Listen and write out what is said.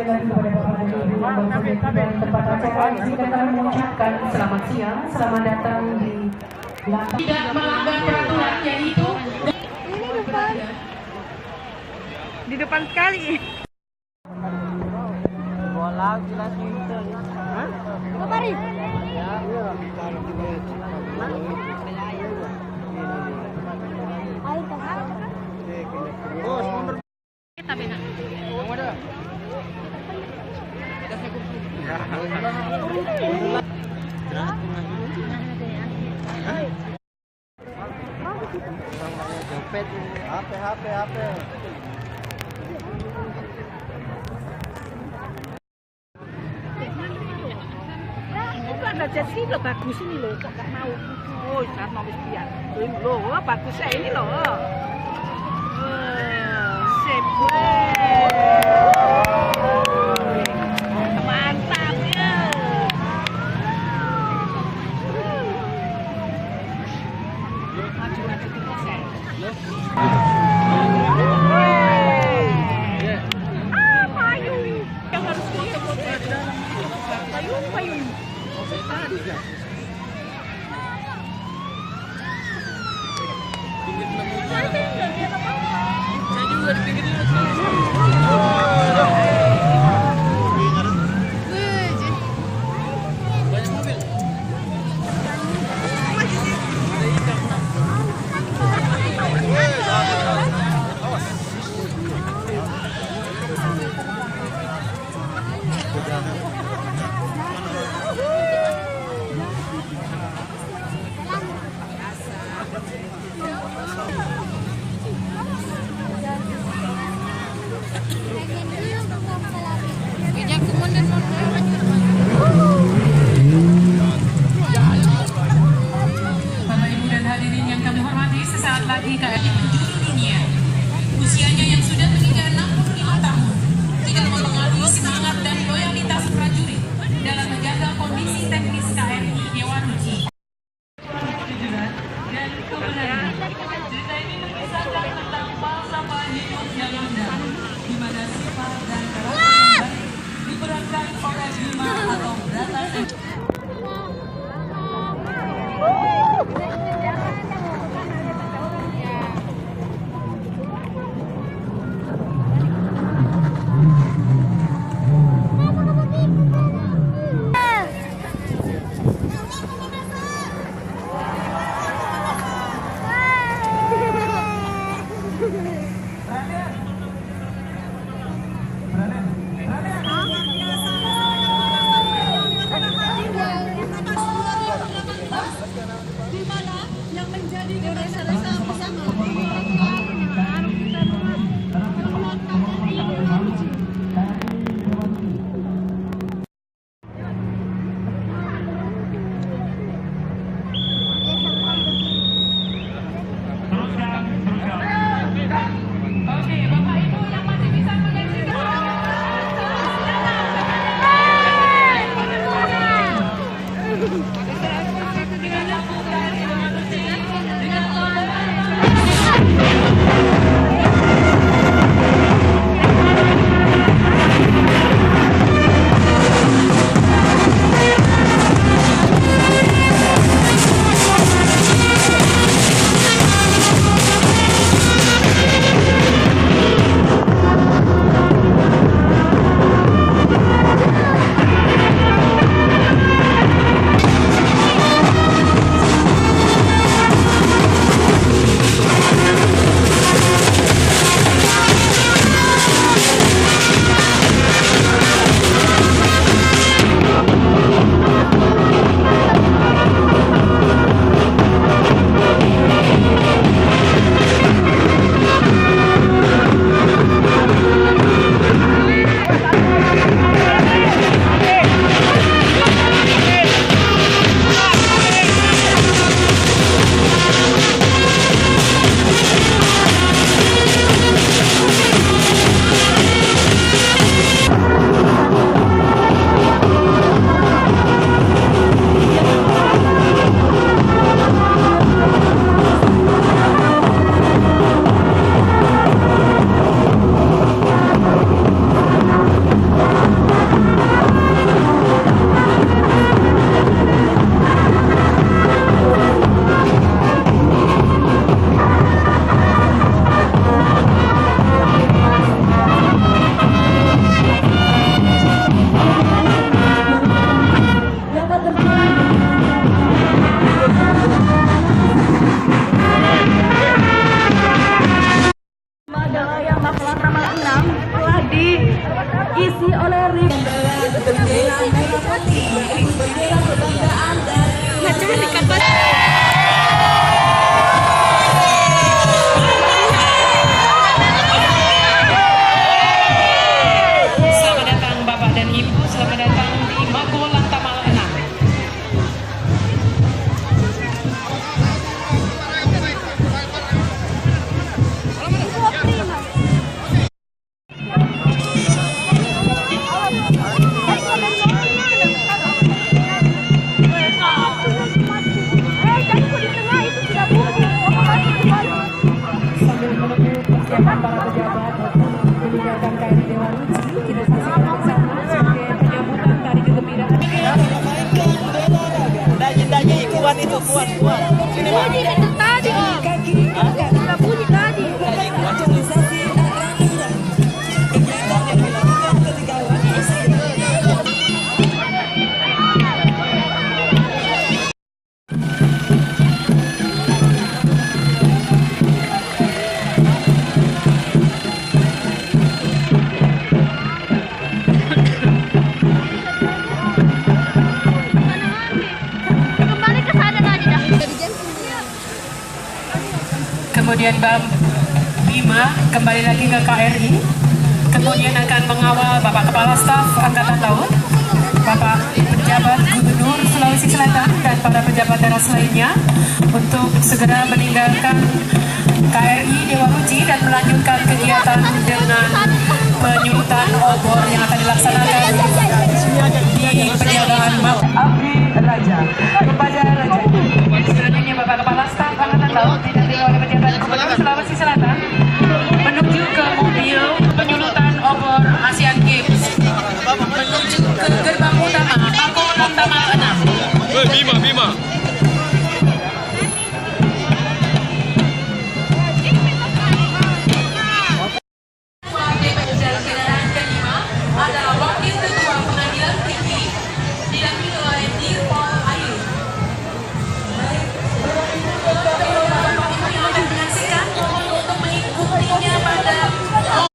sekali lagi kepada Bapak dan Ibu yang berada di tempat acara. Izinkan kami mengucapkan selamat siang, selamat datang di tidak melanggar peraturan, yaitu di depan sekali. Bola jelas itu. Hah? Kemari. Bos, mundur. Kita bina. Dompet, HP. Itu ada Jessi loh, bagus ini loh, kok gak mau. Oh, saat mau biar. Ini loh, bagus ya ini loh. Sip. Mantap ya. Maju kita saya. Payung. Yang harus foto-foto. Payung. Saya juga di pinggir dulu. Banyak mobil. Bapak Ibu dan hadirin yang kami hormati, sesaat lagi KRI penjuru dunia. Usianya yang sudah menginjak 65 tahun tidak mengalami semangat dan loyalitas prajurit dalam menjaga kondisi teknis KRI Dewan Uji. Dan kebenaran. Cerita ini mengisahkan tentang falsafah hidup yang indah, di mana sifat dan karakter yang baik diperankan oleh oleh bendera merah putih, yaitu bendera kebanggaan dari Selamat datang Bapak dan Ibu, selamat datang di Mago Lantamal 6. sambil menunggu persiapan para pejabat meninggalkan KRI Dewa Ruci, kita saksikan bersama sebagai penyambutan tari kegembiraan. Dagi kuat itu kuat. Sini Pak. Tadi, sudah bunyi tadi. Dagi kuat. Kembali ke sana tadi dah. Kemudian Bima kembali lagi ke KRI. Kemudian akan mengawal Bapak Kepala Staf Angkatan Laut, Bapak Pejabat Gubernur Sulawesi Selatan dan para pejabat teras lainnya untuk segera meninggalkan KRI Dewa Ruci dan melanjutkan kegiatan dengan penyulutan obor yang akan dilaksanakan di penjagaan Abdi Raja. Kepada Raja. Selanjutnya Bapak Kepala Staf Angkatan Laut didampingi oleh pejabat Gubernur Sulawesi Selatan menuju ke mobil penyulutan obor Asian Games menuju ke gerbang utama Mago Lantamal 6. Bima. Kendaraan kelima adalah Wakil Ketua Pengadilan Tinggi didampingi oleh Dirpol Ayu. Bapak Ibu yang akan menyaksikan mohon untuk mengikutinya pada Silakan.